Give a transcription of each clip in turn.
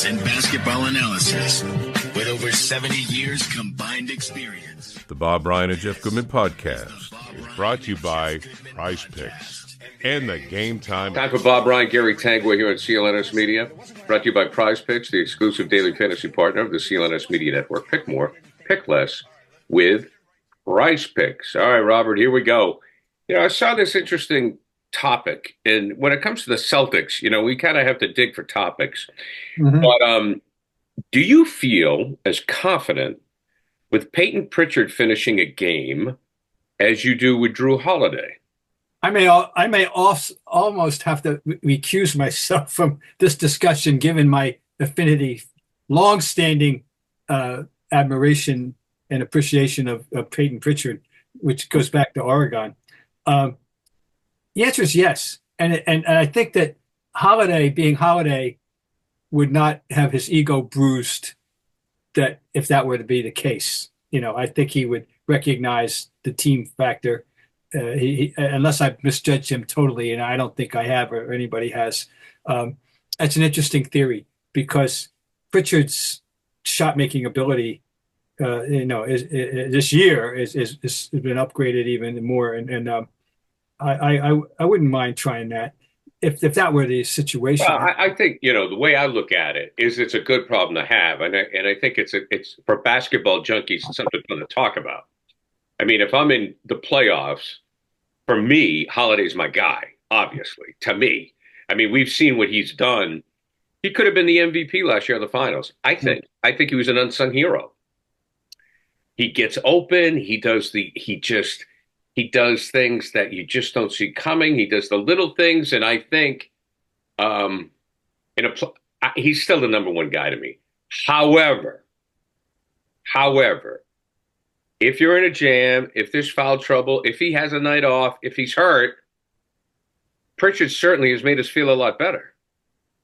and basketball analysis with over 70 years combined experience. The Bob Ryan and Jeff Goodman podcast is brought to you by Prize Picks and the Game Time. Time for Bob Ryan, Gary Tanguay here on CLNS Media. Brought to you by Prize Picks, the exclusive daily fantasy partner of the CLNS Media Network. Pick more, pick less with Prize Picks. All right, Robert, here we go. I saw this interesting topic, and when it comes to the Celtics, we kind of have to dig for topics. Mm-hmm. But do you feel as confident with Payton Pritchard finishing a game as you do with Jrue Holiday? I may almost have to recuse myself from this discussion, given my affinity, long-standing admiration and appreciation of Payton Pritchard, which goes back to Oregon. The answer is yes, and I think that Holiday, being Holiday, would not have his ego bruised. That if that were to be the case, I think he would recognize the team factor. Unless I've misjudged him totally, and I don't think I have or anybody has. That's an interesting theory because Pritchard's shot-making ability, this year is been upgraded even more, and I wouldn't mind trying that if that were the situation. Well, I think the way I look at it is it's a good problem to have, and I think it's for basketball junkies it's something fun to talk about. I mean, if I'm in the playoffs, for me, Holiday's my guy. Obviously, to me, I mean, we've seen what he's done. He could have been the MVP last year of the finals. I think he was an unsung hero. He gets open. He does things that you just don't see coming. He does the little things, and I think he's still the number one guy to me. However, if you're in a jam, if there's foul trouble, if he has a night off, if he's hurt, Pritchard certainly has made us feel a lot better.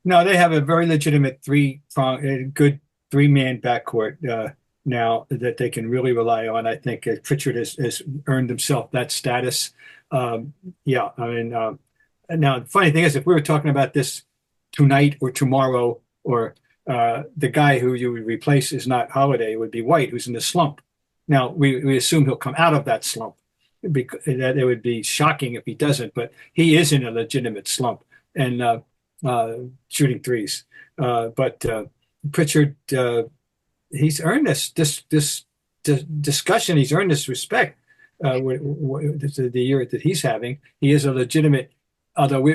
No, they have a very legitimate good three-man backcourt now that they can really rely on. I think Pritchard has earned himself that status. Now the funny thing is, if we were talking about this tonight or tomorrow, or the guy who you would replace is not Holiday, it would be White, who's in the slump. Now, we assume he'll come out of that slump. That it would be shocking if he doesn't, but he is in a legitimate slump and shooting threes. But Pritchard, he's earned this discussion. He's earned this respect. The year that he's having, he is a legitimate. Although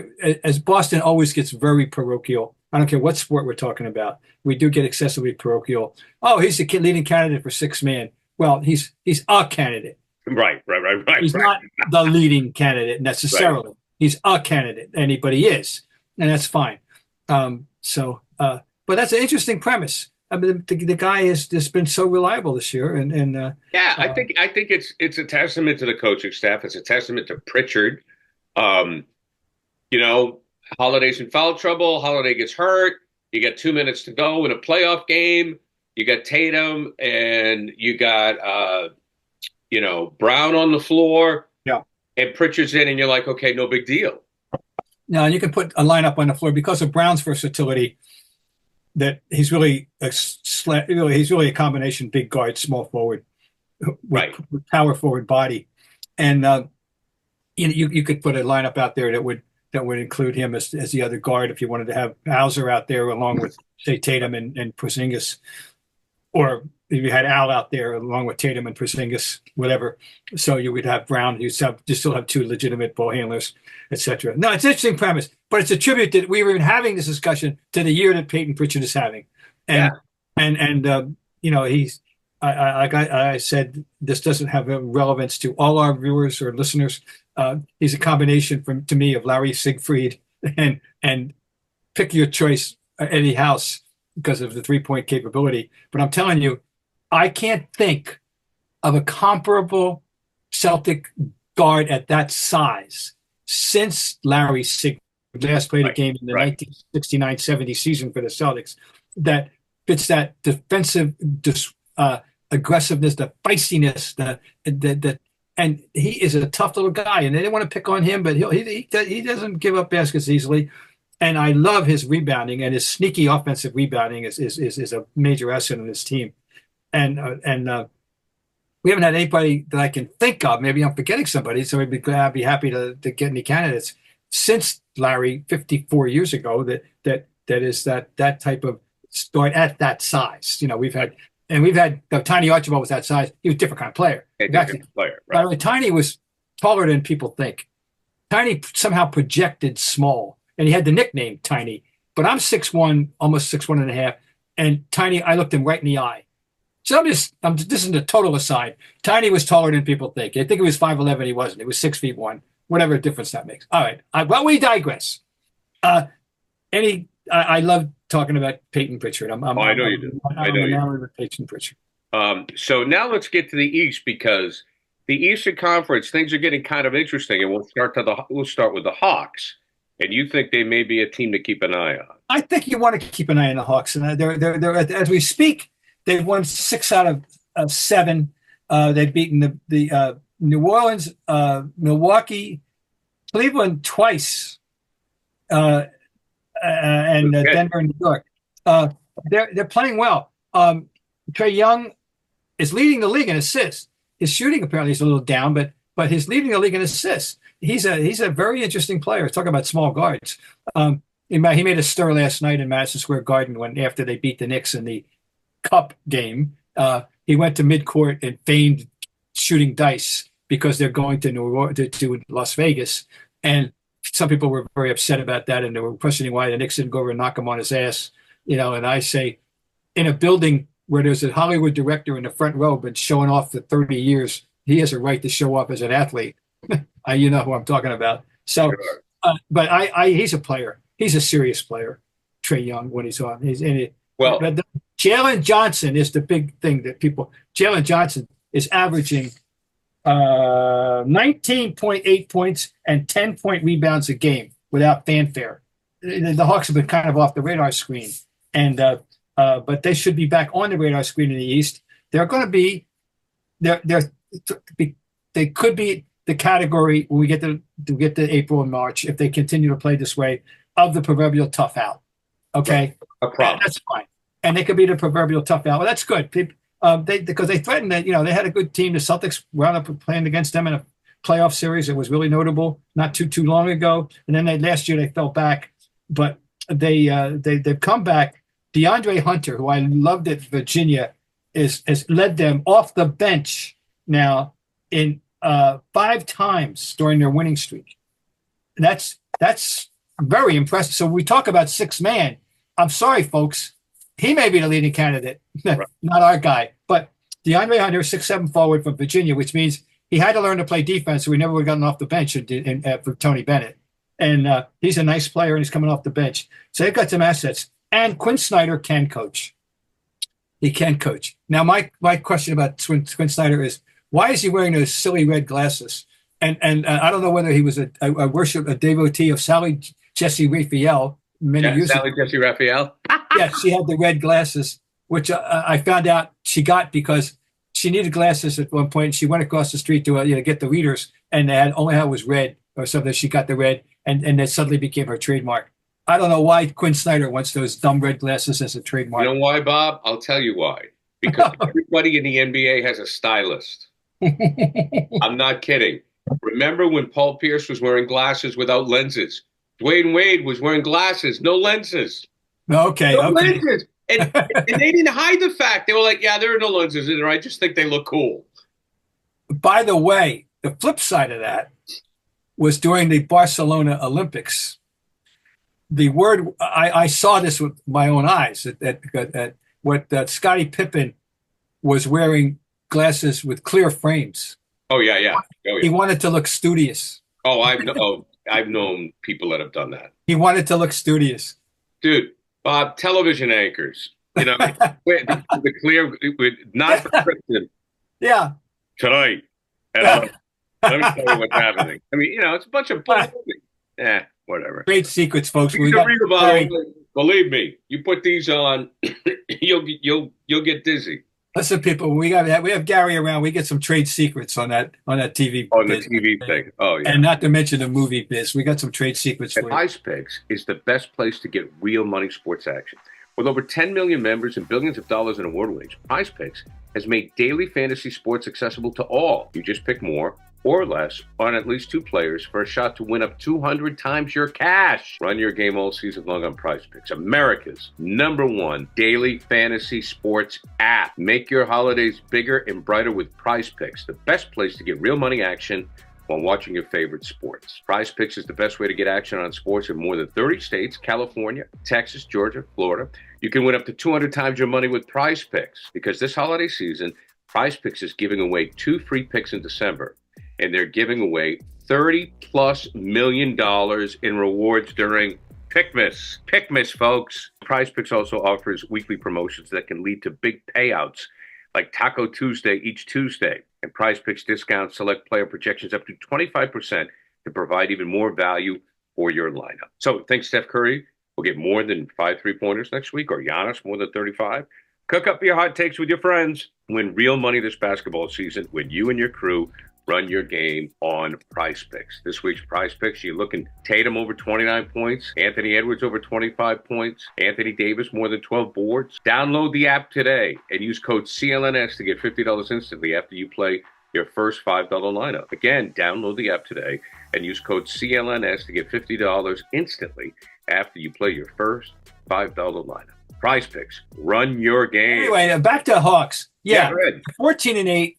as Boston always gets very parochial. I don't care what sport we're talking about. We do get excessively parochial. Oh, he's the leading candidate for sixth man. Well, he's a candidate. Right. He's not the leading candidate necessarily. Right. He's a candidate, anybody is, and that's fine. But that's an interesting premise. I mean, the guy has just been so reliable this year, and I think it's a testament to the coaching staff. It's a testament to Pritchard. Holiday's in foul trouble. Holiday gets hurt. You got 2 minutes to go in a playoff game. You got Tatum and you got Brown on the floor. Yeah, and Pritchard's in, and you're like, okay, no big deal. Now you can put a lineup on the floor because of Brown's versatility. That he's really a combination big guard, small forward, with power forward body, and you could put a lineup out there that would include him as the other guard if you wanted to have Hauser out there along with say Tatum and Porzingis, or if you had Al out there along with Tatum and Porzingis, whatever. So you would have Brown. You still have two legitimate ball handlers, etc. No, it's an interesting premise, but it's a tribute that we were having this discussion to the year that Payton Pritchard is having, and he's. Like I said, this doesn't have relevance to all our viewers or listeners. He's a combination, to me, of Larry Siegfried and pick your choice, Eddie House, because of the three-point capability. But I'm telling you, I can't think of a comparable Celtic guard at that size since Larry Siegfried last played a game in the 1969-70 season for the Celtics that fits that defensive aggressiveness, the feistiness, and he is a tough little guy, and they didn't want to pick on him, but he doesn't give up baskets easily. And I love his rebounding, and his sneaky offensive rebounding is a major asset on his team. And we haven't had anybody that I can think of. Maybe I'm forgetting somebody, so I'd be happy to get any candidates since Larry 54 years ago that is that type of start at that size. We've had Tiny Archibald was that size. He was a different kind of player. Player, right? By the way, Tiny was taller than people think. Tiny somehow projected small, and he had the nickname Tiny. But I'm 6'1", almost 6'1.5", and Tiny, I looked him right in the eye. So this is a total aside. Tiny was taller than people think. I think it was 5'11". He wasn't. It was 6'1". Whatever difference that makes. All right. Well, we digress. I love talking about Payton Pritchard. I know you do. I'm enamored with Payton Pritchard. So now let's get to the East, because the Eastern Conference, things are getting kind of interesting, and we'll start with the Hawks. And you think they may be a team to keep an eye on? I think you want to keep an eye on the Hawks, and they're as we speak, they've won 6 out of 7. They've beaten the New Orleans, Milwaukee, Cleveland twice, and Denver and New York. They're playing well. Trae Young is leading the league in assists. His shooting apparently is a little down, but he's leading the league in assists. He's a very interesting player. Talk about small guards. He made a stir last night in Madison Square Garden when after they beat the Knicks in the Cup game. He went to midcourt and feigned shooting dice because they're going to Las Vegas, and some people were very upset about that, and they were questioning why the Knicks didn't go over and knock him on his ass. And I say, in a building where there's a Hollywood director in the front row been showing off for 30 years, he has a right to show off as an athlete. You know who I'm talking about. So, but he's a player. He's a serious player, Trae Young, when he's on. He's in it. Well, Jalen Johnson is the big thing that Jalen Johnson is averaging 19.8 points and 10-point rebounds a game without fanfare. The Hawks have been kind of off the radar screen, but they should be back on the radar screen in the East. They're going to be, they could be the category when we get to April and March, if they continue to play this way, of the proverbial tough out. Okay, a problem. That's fine, and they could be the proverbial tough out. Well, that's good. Because they threatened that, they had a good team. The Celtics wound up playing against them in a playoff series. It was really notable not too long ago. And then last year they fell back, but they've come back. DeAndre Hunter, who I loved at Virginia, has led them off the bench now in 5 times during their winning streak. That's very impressive. So we talk about 6-man. I'm sorry, folks. He may be the leading candidate, right. Not our guy. But DeAndre Hunter, 6'7" forward from Virginia, which means he had to learn to play defense, so he never would have gotten off the bench for Tony Bennett. And he's a nice player, and he's coming off the bench. So they've got some assets. And Quinn Snyder can coach. He can coach. Now, my question about Quinn Snyder is, why is he wearing those silly red glasses? And I don't know whether he was a devotee of Sally Jesse Raphael many years ago. Sally Jesse Raphael? Yeah, she had the red glasses, which I found out she got because she needed glasses at one point. She went across the street to get the readers, and they only had was red or something. She got the red, and that suddenly became her trademark. I don't know why Quinn Snyder wants those dumb red glasses as a trademark. You know why, Bob? I'll tell you why. Because everybody in the NBA has a stylist. I'm not kidding. Remember when Paul Pierce was wearing glasses without lenses? Dwayne Wade was wearing glasses, no lenses. Okay. Lenses. And they didn't hide the fact. They were like, yeah, there are no lenses in there. I just think they look cool. By the way, the flip side of that was during the Barcelona Olympics. The word, I saw this with my own eyes, that Scottie Pippen was wearing glasses with clear frames. Oh, yeah. He wanted to look studious. Oh, I've known people that have done that. He wanted to look studious. Dude, Bob, television anchors, the clear, not prescription. Yeah. Tonight. Let me tell you what's happening. I mean, it's a bunch of bullshit. Whatever. Great secrets, folks. Read about it. Believe me, you put these on, you'll get dizzy. Listen, people, we have Gary around. We get some trade secrets on that TV On the biz. TV thing. Oh, yeah. And not to mention the movie biz. We got some trade secrets for And you. Ice Picks is the best place to get real money sports action. With over 10 million members and billions of dollars in award winnings, Prize Picks has made daily fantasy sports accessible to all. You just pick more or less on at least 2 players for a shot to win up 200 times your cash. Run your game all season long on Prize Picks, America's #1 daily fantasy sports app. Make your holidays bigger and brighter with Prize Picks, the best place to get real money action while watching your favorite sports. Prize Picks is the best way to get action on sports in more than 30 states, California, Texas, Georgia, Florida. You can win up to 200 times your money with Prize Picks, because this holiday season, Prize Picks is giving away 2 free picks in December, and they're giving away $30+ million in rewards during Pickmas. Pickmas, folks. Prize Picks also offers weekly promotions that can lead to big payouts, like Taco Tuesday each Tuesday. And Prize Picks discounts select player projections up to 25% to provide even more value for your lineup. So think Steph Curry will get more than 5 3-pointers next week, or Giannis more than 35? Cook up your hot takes with your friends. Win real money this basketball season when you and your crew run your game on Prize Picks. This week's Prize Picks, you're looking Tatum over 29 points, Anthony Edwards over 25 points, Anthony Davis more than 12 boards. Download the app today and use code CLNS to get $50 instantly after you play your first $5 lineup. Again, download the app today and use code CLNS to get $50 instantly after you play your first $5 lineup. Prize Picks, run your game. Anyway, back to Hawks. Yeah, go ahead. 14-8.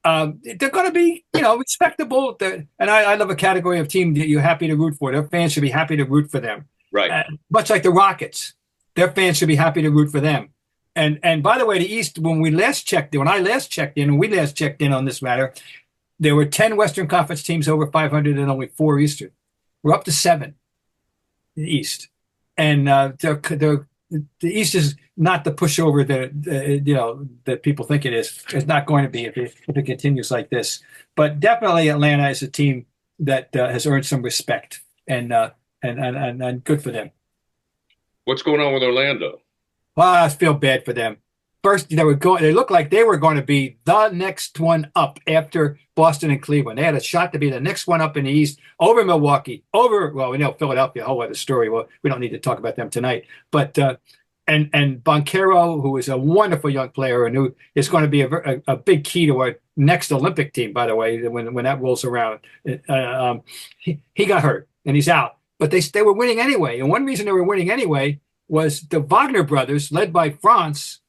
They're going to be, respectable. And I love a category of team that you're happy to root for. Their fans should be happy to root for them. Right. Much like the Rockets, their fans should be happy to root for them. And by the way, the East, when I last checked in on this matter, there were 10 Western Conference teams over 500 and only 4 Eastern. We're up to 7 in the East. And the East is not the pushover that people think it is. It's not going to be if it continues like this. But definitely Atlanta is a team that has earned some respect, and good for them. What's going on with Orlando? Well, I feel bad for them. First, they looked like they were going to be the next one up after Boston and Cleveland. They had a shot to be the next one up in the East, over Milwaukee, we know Philadelphia, a whole other story. Well, we don't need to talk about them tonight. But and Banchero, who is a wonderful young player and who is going to be a big key to our next Olympic team, by the way, when that rolls around. He got hurt and he's out. But they were winning anyway. And one reason they were winning anyway was the Wagner brothers, led by Franz,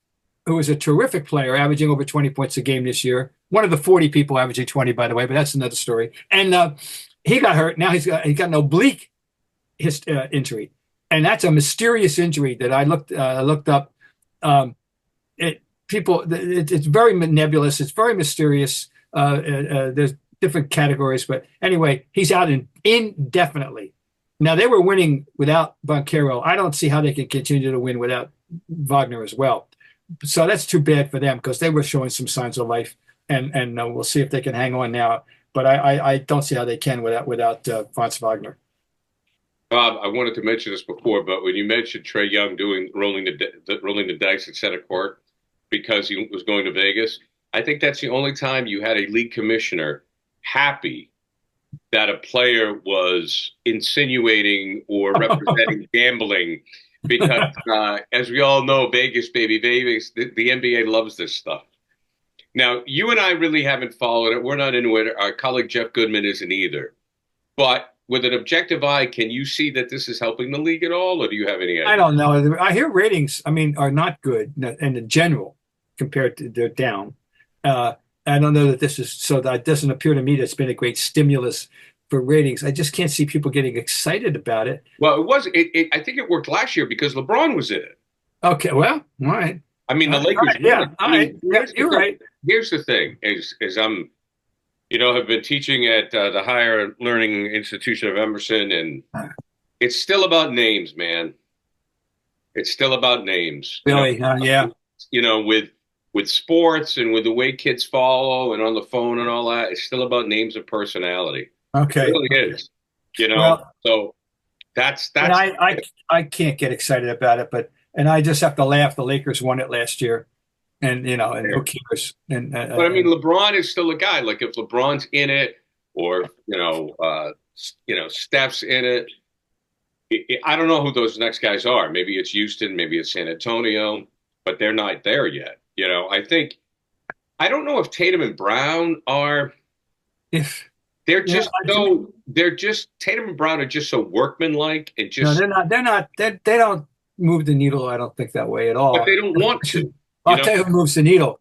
who is a terrific player, averaging over 20 points a game this year. One of the 40 people averaging 20, by the way, but that's another story. And he got hurt. Now he's got an oblique injury, and that's a mysterious injury that I looked up. It's very nebulous. It's very mysterious. There's different categories, but anyway, he's out indefinitely. Now they were winning without Banchero. I don't see how they can continue to win without Wagner as well. So that's too bad for them, because they were showing some signs of life, and we'll see if they can hang on now. But I don't see how they can without Franz Wagner. Bob, I wanted to mention this before, but when you mentioned Trae Young rolling the dice at center court because he was going to Vegas, I think that's the only time you had a league commissioner happy that a player was insinuating or representing gambling. Because as we all know, Vegas, baby, Vegas, the NBA loves this stuff. Now, you and I really haven't followed it. We're not into it. Our colleague Jeff Goodman isn't either. But with an objective eye, can you see that this is helping the league at all, or do you have any idea? I don't know. I hear ratings, are not good in general compared to they're down. I don't know that this is, so that it doesn't appear to me that it's been a great stimulus for ratings. I just can't see people getting excited about it. Well, I think it worked last year because LeBron was in it. Okay, well, all right. I mean, the Lakers. Right, yeah, all right. You're right. Here's the thing: is I'm, have been teaching at the higher learning institution of Emerson, and it's still about names, man. It's still about names. Really? Yeah. With sports and with the way kids follow and on the phone and all that, it's still about names and personality. Okay. It really is. So that's I can't get excited about it, and I just have to laugh. The Lakers won it last year. and who cares? And but I mean, LeBron is still a guy. Like if LeBron's in it, or Steph's in it. I don't know who those next guys are. Maybe it's Houston, maybe it's San Antonio, but they're not there yet. I don't know if Tatum and Brown are. They're just Tatum and Brown are just so workmanlike and just. No, they're not. They don't move the needle. I don't think that way at all. But they don't want to. I'll tell you who moves the needle.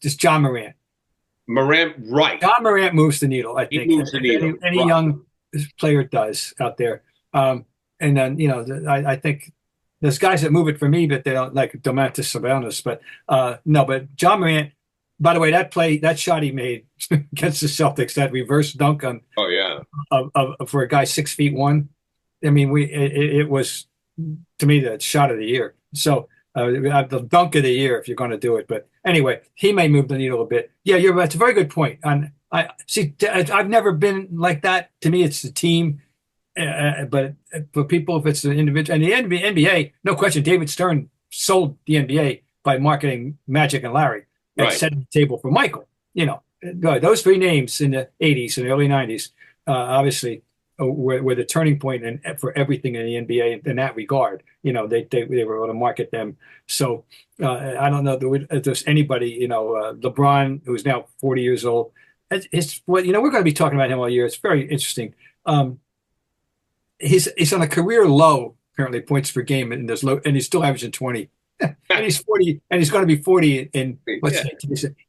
Just John Morant. Right. John Morant moves the needle. I think he moves the needle. Any young player does out there. And then I think there's guys that move it for me, but they don't, like Domantas Sabonis. But no, but John Morant. By the way, that shot he made against the Celtics, that reverse dunk on. Oh yeah. For a guy 6'1". I mean, it was, to me, the shot of the year. So the dunk of the year if you're going to do it. But anyway, he may move the needle a bit. Yeah, you're right. It's a very good point. And I've never been like that. To me, it's the team. But for people, if it's an individual, and the NBA, no question, David Stern sold the NBA by marketing Magic and Larry and setting the table for Michael. Those three names in the 80s and early 90s, obviously, were the turning point for everything in the NBA in that regard. They were able to market them. So I don't know if there's anybody, LeBron, who's now 40 years old. We're going to be talking about him all year. It's very interesting. He's on a career low, apparently, points per game, and he's still averaging 20. And he's 40, and he's going to be 40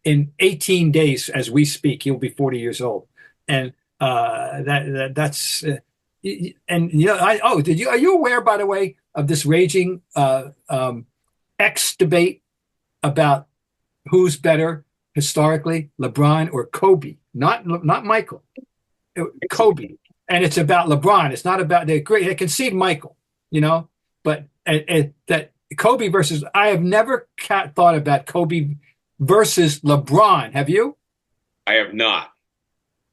in 18 days as we speak. He'll be 40 years old, and that's are you aware, by the way, of this raging X debate about who's better historically, LeBron or Kobe? Not Michael, Kobe. And it's about LeBron. It's not about they concede Michael, but that Kobe versus. I have never thought about Kobe versus LeBron. Have you? I have not.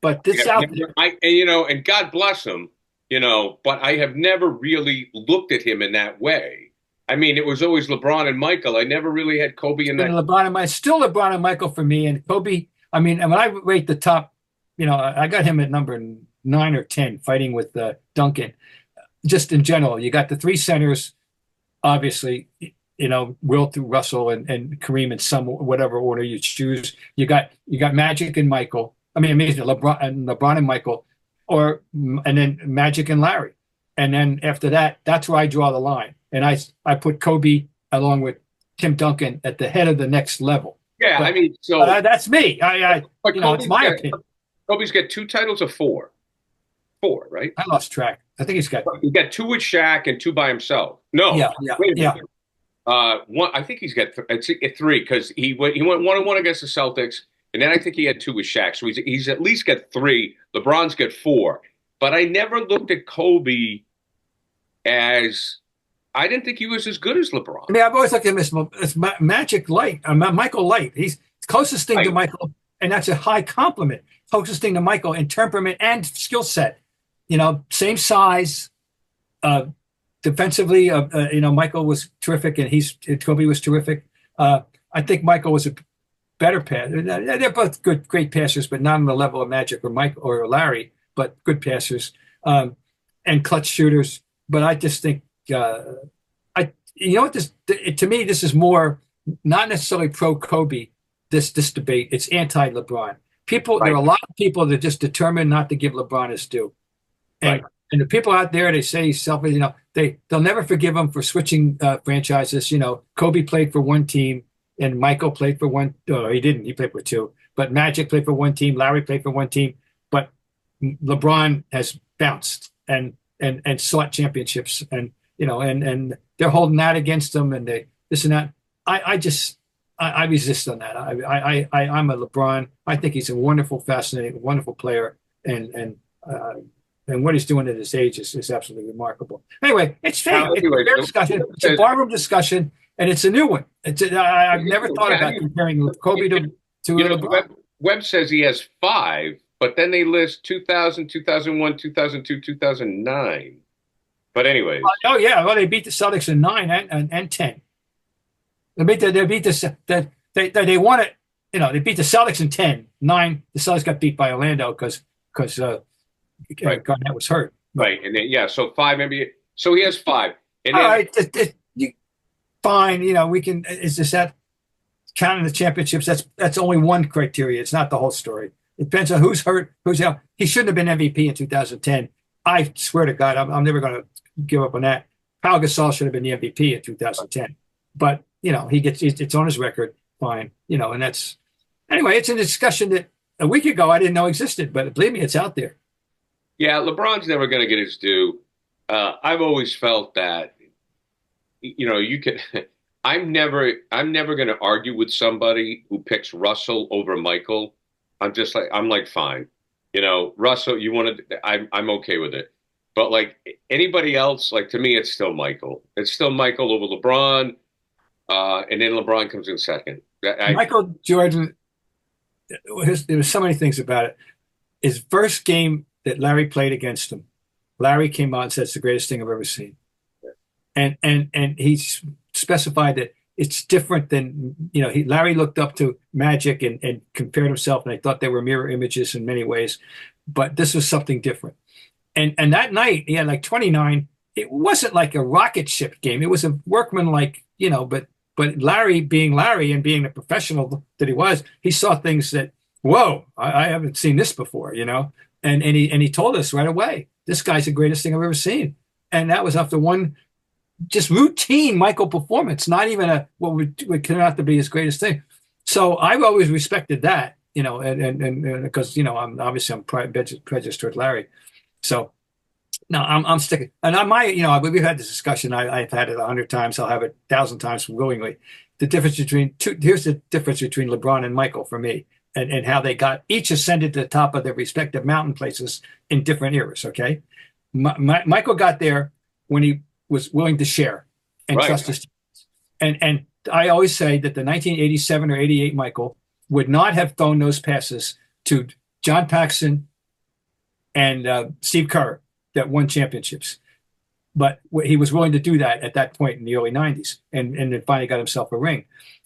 But this out there, and God bless him, but I have never really looked at him in that way. I mean, it was always LeBron and Michael. I never really had Kobe in that. Still LeBron and Michael for me, and Kobe. I mean, and when I rate the top, I got him at number 9 or 10, fighting with Duncan. Just in general, you got the three centers, obviously, Wilt, Russell, and Kareem in some whatever order you choose. You got Magic and Michael. I mean, amazing, LeBron and Michael, and then Magic and Larry, and then after that, that's where I draw the line, and I put Kobe along with Tim Duncan at the head of the next level. Yeah, but, so that's me. It's my opinion. Kobe's got 2 titles of 4. 4, right? I lost track. I think he's got 2 with Shaq and 2 by himself. No, wait a minute. One. I think he's got 3 because he went 1-1 against the Celtics, and then I think he had 2 with Shaq. So he's at least got 3. LeBron's got 4. But I never looked at Kobe as. I didn't think he was as good as LeBron. I mean, I've always looked at him as Magic Light, Michael Light. He's the closest thing to Michael, and that's a high compliment. Closest thing to Michael in temperament and skill set. Same size. Defensively, Michael was terrific, and Kobe was terrific. I think Michael was a better passer. They're both great passers, but not on the level of Magic or Mike or Larry, but good passers and clutch shooters. But I just think, to me, this is more not necessarily pro Kobe. This debate, it's anti LeBron. There are a lot of people that are just determined not to give LeBron his due. And the people out there, they say he's selfish, they'll never forgive him for switching franchises. Kobe played for one team and Michael played for one. Oh, he didn't. He played for 2. But Magic played for one team. Larry played for one team. But LeBron has bounced and sought championships. And, and they're holding that against him and this and that. I resist on that. I'm a LeBron. I think he's a wonderful, fascinating, wonderful player. And what he's doing at his age is absolutely remarkable. Anyway, it's fair. It's a fair discussion. It's a barroom discussion, and it's a new one. I've never thought about comparing Kobe to LeBron. Webb says he has 5, but then they list 2000, 2001, 2002, 2009. But anyways. Well, they beat the Celtics in 9 and 10. They beat they won it. You know, they beat the Celtics in 10. 9, the Celtics got beat by Orlando because Right. Garnett was hurt. Right, and then so 5 NBA. So he has 5. And All then, right, fine. You know, we can. Is this that counting the championships? That's only one criteria. It's not the whole story. It depends on who's hurt, who's out. He shouldn't have been MVP in 2010. I swear to God, I'm never going to give up on that. Pau Gasol should have been the MVP in 2010. But, you know, it's on his record. Fine. You know, and that's, anyway, it's a discussion that a week ago I didn't know existed, but believe me, it's out there. yeah, LeBron's never going to get his due. I've always felt that, you know, you can. I'm never going to argue with somebody who picks Russell over Michael. I'm like, fine, you know, Russell, you want to, I'm okay with it. But like anybody else, like to me, it's still Michael. It's still Michael over LeBron. And then LeBron comes in second. Michael Jordan, there was so many things about it. His first game that Larry played against him, Larry came out and said it's the greatest thing I've ever seen. And he specified that it's different than, you know, Larry looked up to Magic and compared himself, and they thought they were mirror images in many ways, but this was something different. And that night he had like 29. It wasn't like a rocket ship game. It was a workman-like, you know, but Larry being Larry and being the professional that he was, he saw things that, whoa, I haven't seen this before, you know, and he told us right away, this guy's the greatest thing I've ever seen. And that was after one just routine Michael performance, not even what would turn out to be his greatest thing. So I've always respected that, you know, and because, you know, I'm prejudiced toward Larry. So no, I'm sticking. And we've had this discussion. I've had it 100 times. I'll have it 1,000 times willingly. Here's the difference between LeBron and Michael for me, and how they each ascended to the top of their respective mountain places in different eras. Okay. Michael got there when he was willing to share and trust his teammates. And I always say that the 1987 or 88 Michael would not have thrown those passes to John Paxson and Steve Kerr that won championships. But he was willing to do that at that point in the early 90s and then finally got himself a ring.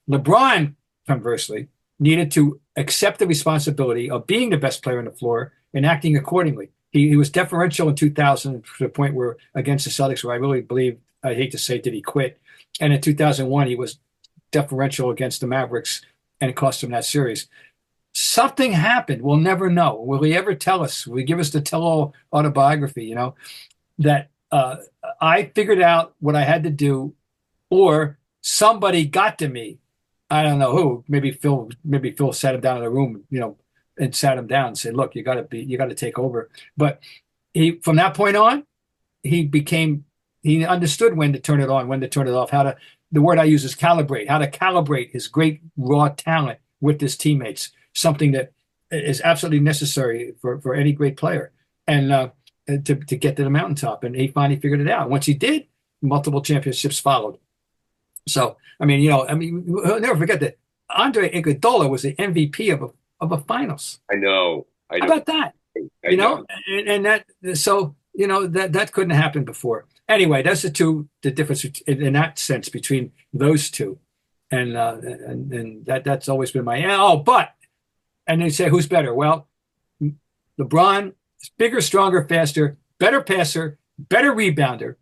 LeBron, conversely, needed to accept the responsibility of being the best player on the floor and acting accordingly. He was deferential in 2000 to the point where against the Celtics, where I really believe, I hate to say, did he quit? And in 2001, he was deferential against the Mavericks, and it cost him that series. Something happened. We'll never know. Will he ever tell us? Will he give us the tell-all autobiography, you know, that I figured out what I had to do, or somebody got to me. I don't know who. Maybe Phil sat him down in a room, you know, and sat him down and said, look, you got to take over. But from that point on, he understood when to turn it on, when to turn it off, the word I use is calibrate, how to calibrate his great raw talent with his teammates, something that is absolutely necessary for any great player, and to get to the mountaintop. And he finally figured it out. Once he did, multiple championships followed. So, I mean, we'll never forget that Andre Iguodala was the MVP of a finals. I know. How about that? I know. And that, so, you know, that couldn't happen before. Anyway, that's the difference in that sense between those two. And that's always been and they say, who's better? Well, LeBron is bigger, stronger, faster, better passer, better rebounder,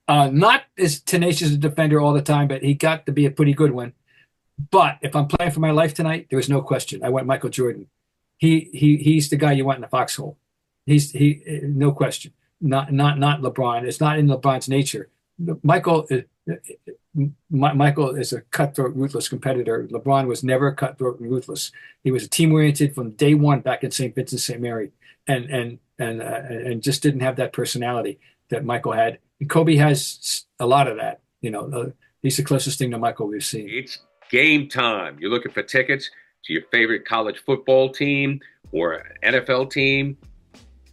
not as tenacious a defender all the time, but he got to be a pretty good one. But if I'm playing for my life tonight, there is no question. I went Michael Jordan. He's the guy you want in the foxhole. No question. Not LeBron. It's not in LeBron's nature. Michael is a cutthroat, ruthless competitor. LeBron was never cutthroat and ruthless. He was team-oriented from day one back in St. Vincent St. Mary, and just didn't have that personality that Michael had. And Kobe has a lot of that. You know, he's the closest thing to Michael we've seen. It's game time. You're looking for tickets to your favorite college football team or NFL team.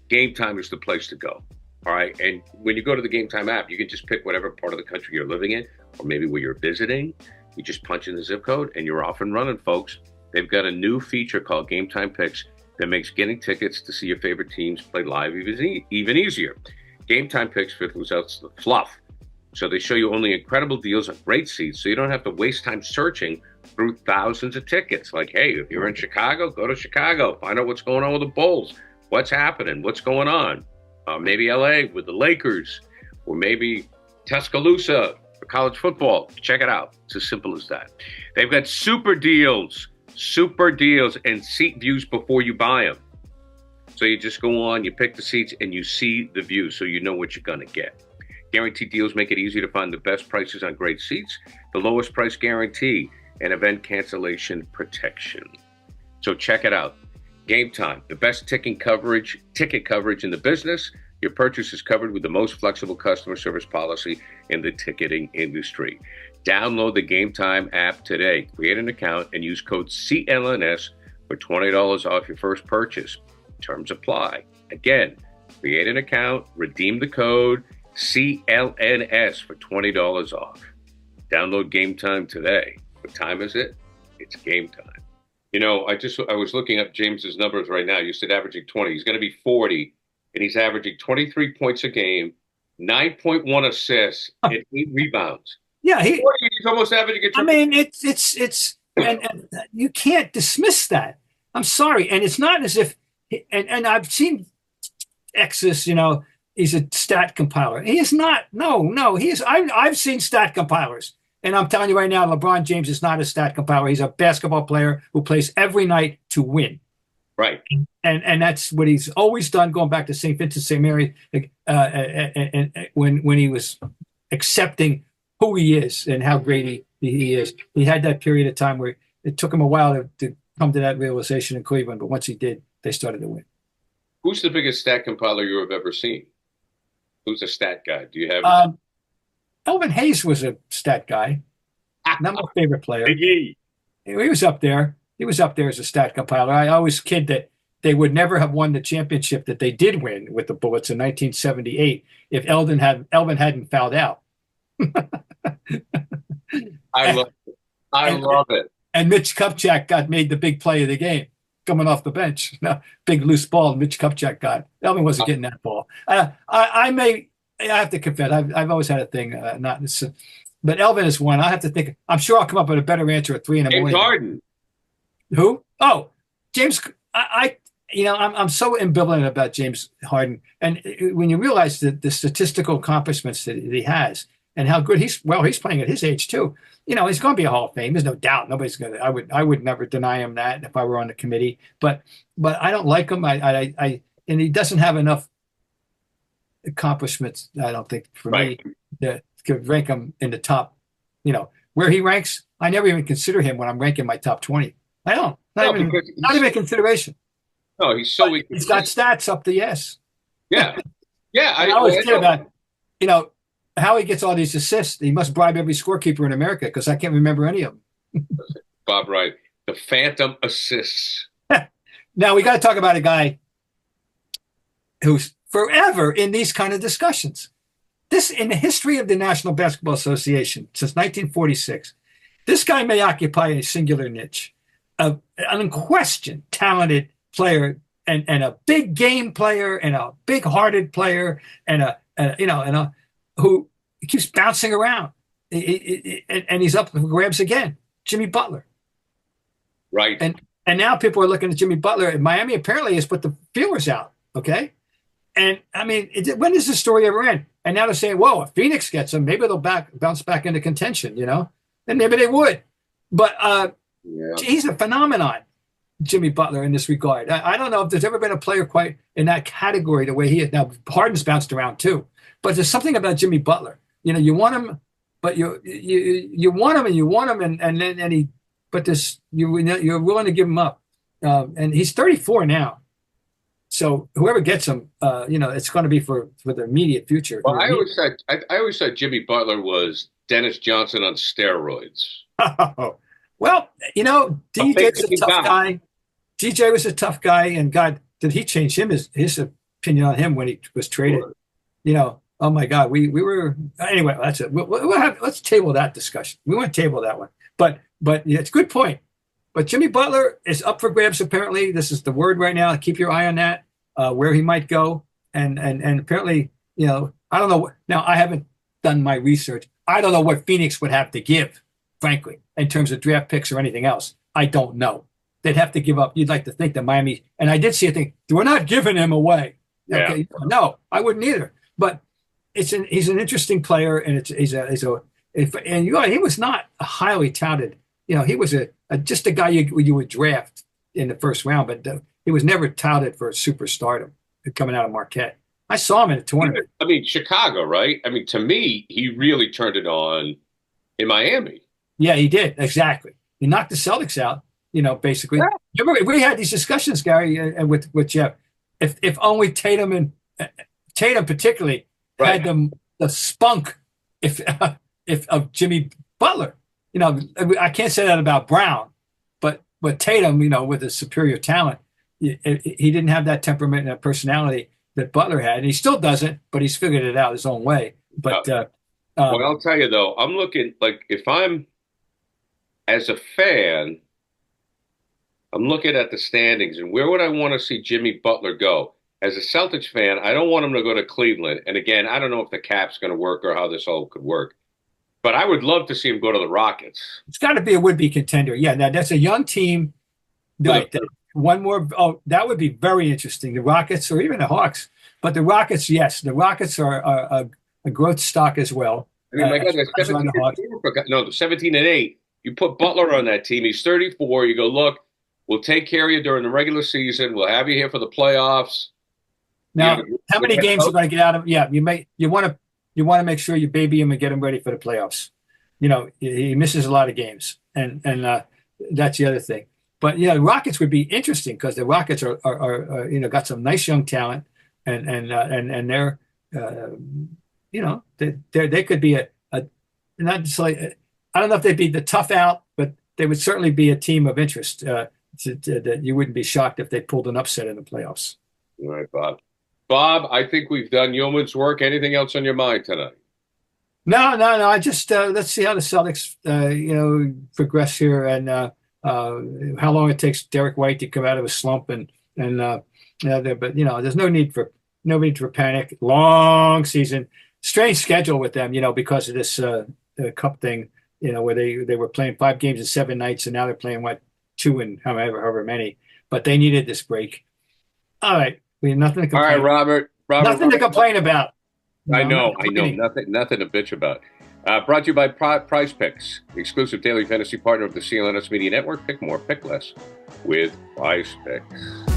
Game Time is the place to go. All right. And when you go to the Game Time app, you can just pick whatever part of the country you're living in, or maybe where you're visiting. You just punch in the zip code and you're off and running, folks. They've got a new feature called Game Time Picks that makes getting tickets to see your favorite teams play live even easier. Game Time Picks filters out the fluff. So they show you only incredible deals on great seats, so you don't have to waste time searching through thousands of tickets. Like, hey, if you're in Chicago, go to Chicago. Find out what's going on with the Bulls. What's happening? What's going on? Maybe LA with the Lakers, or maybe Tuscaloosa for college football. Check it out. It's as simple as that. They've got super deals, and seat views before you buy them. So you just go on, you pick the seats, and you see the view, so you know what you're going to get. Guaranteed deals make it easy to find the best prices on great seats, the lowest price guarantee, and event cancellation protection. So check it out. Game Time, the best ticket coverage in the business. Your purchase is covered with the most flexible customer service policy in the ticketing industry. Download the Game Time app today. Create an account and use code CLNS for $20 off your first purchase. Terms apply. Again, create an account, redeem the code CLNS for $20 off. Download Game Time today. What time is it? It's game time. You know, I was looking up James's numbers right now. You said averaging 20. He's going to be 40, and he's averaging 23 points a game, 9.1 assists, and 8 rebounds. Yeah, 40, he's almost averaging a triple. I mean, it's and you can't dismiss that. I'm sorry, and it's not as if, and I've seen Exus, you know, he's a stat compiler. He is not. No, he is. I've seen stat compilers. And I'm telling you right now, LeBron James is not a stat compiler. He's a basketball player who plays every night to win. Right. And that's what he's always done, going back to St. Vincent, St. Mary, when he was accepting who he is and how great he is. He had that period of time where it took him a while to come to that realization in Cleveland, but once he did, they started to win. Who's the biggest stat compiler you have ever seen? Who's a stat guy? Do you have? Elvin Hayes was a stat guy. Not my favorite player. He was up there. He was up there as a stat compiler. I always kid that they would never have won the championship that they did win with the Bullets in 1978 if Elvin hadn't fouled out. I love it. And Mitch Kupchak made the big play of the game coming off the bench. Big loose ball Mitch Kupchak got. Elvin wasn't getting that ball. I have to confess, I've always had a thing, but Elvin is one. I have to think. I'm sure I'll come up with a better answer at 3 in the morning. James Harden. Who? Oh, James. I'm so ambivalent about James Harden, and when you realize the statistical accomplishments that he has and how good he's playing at his age too. You know, he's going to be a Hall of Fame. There's no doubt. Nobody's going to. I would never deny him that if I were on the committee. But I don't like him. And he doesn't have enough accomplishments, I don't think, for me to rank him in the top, you know, where he ranks. I never even consider him when I'm ranking my top 20. I don't. Not even a consideration. No, he's so weak. He's got stats up the ass. Yeah. Yeah. I always kid about, you know, how he gets all these assists. He must bribe every scorekeeper in America because I can't remember any of them. Bob Ryan, the phantom assists. Now we got to talk about a guy who's forever in these kind of discussions. This, in the history of the National Basketball Association since 1946, this guy may occupy a singular niche of an unquestioned talented player and a big game player and a big-hearted player and who keeps bouncing around. And he's up for grabs again. Jimmy Butler. Right. And now people are looking at Jimmy Butler. And Miami apparently has put the feelers out. Okay. And I mean, when does this story ever end? And now they're saying, whoa, if Phoenix gets him, maybe they'll bounce back into contention, you know? And maybe they would. But he's a phenomenon, Jimmy Butler, in this regard. I don't know if there's ever been a player quite in that category the way he is. Now, Harden's bounced around too. But there's something about Jimmy Butler. You know, you want him, but you want him and you want him, and then he, but this you're willing to give him up, and he's 34 now. So whoever gets him, it's going to be for the immediate future. Well, I always thought Jimmy Butler was Dennis Johnson on steroids. Well, you know, DJ was a tough guy. DJ was a tough guy, and God, did he change his opinion on him when he was traded? Sure. You know, oh my God, we were anyway. That's it. Let's table that discussion. We won't table that one, but yeah, it's a good point. But Jimmy Butler is up for grabs. Apparently, this is the word right now. Keep your eye on that, where he might go, and apparently, you know, I don't know. Now I haven't done my research. I don't know what Phoenix would have to give frankly, in terms of draft picks or anything else. I don't know. They'd have to give up. You'd like to think that Miami, and I did see a thing, we're not giving him away. Yeah. Okay, no, I wouldn't either. But he's an interesting player, and he was not a highly touted. He was just a guy you would draft in the first round, but he was never touted for superstardom coming out of Marquette. I saw him in a tournament. I mean, Chicago, right? I mean, to me, he really turned it on in Miami. Yeah, he did. Exactly. He knocked the Celtics out, basically. Yeah. Remember, we had these discussions, Gary, and with Jeff. If only Tatum particularly had the spunk of Jimmy Butler. I can't say that about Brown, but Tatum, with his superior talent, he didn't have that temperament and that personality that Butler had, and he still doesn't, but he's figured it out his own way. But well, I'll tell you though, I'm looking like if I'm as a fan, I'm looking at the standings and where would I want to see Jimmy Butler go? As a Celtics fan, I don't want him to go to Cleveland. And again, I don't know if the cap's going to work or how this all could work. But I would love to see him go to the Rockets. It's got to be a would-be contender. Yeah, that's a young team. Right. One more. Oh, that would be very interesting. The Rockets or even the Hawks. But the Rockets, yes. The Rockets are a growth stock as well. I mean, my God, the 17-8. You put Butler on that team. He's 34. You go, look, we'll take care of you during the regular season. We'll have you here for the playoffs. Now, how many games are going to get out of? Yeah, you want to make sure you baby him and get him ready for the playoffs. He misses a lot of games, and that's the other thing. But the Rockets would be interesting because the Rockets are got some nice young talent, and they're they could be a not just like I don't know if they'd be the tough out, but they would certainly be a team of interest that you wouldn't be shocked if they pulled an upset in the playoffs. All right, Bob. Bob, I think we've done yeoman's work. Anything else on your mind tonight? No. I just let's see how the Celtics progress here and how long it takes Derek White to come out of a slump but there's no need for panic. Long season, strange schedule with them, because of this cup thing, where they were playing 5 games in 7 nights and now they're playing 2 and however many. But they needed this break. All right. We have nothing to complain. All right, Robert. Nothing to complain about. I know. Nothing to bitch about. Brought to you by Prize Picks, the exclusive daily fantasy partner of the CLNS Media Network. Pick more, pick less with Prize Picks.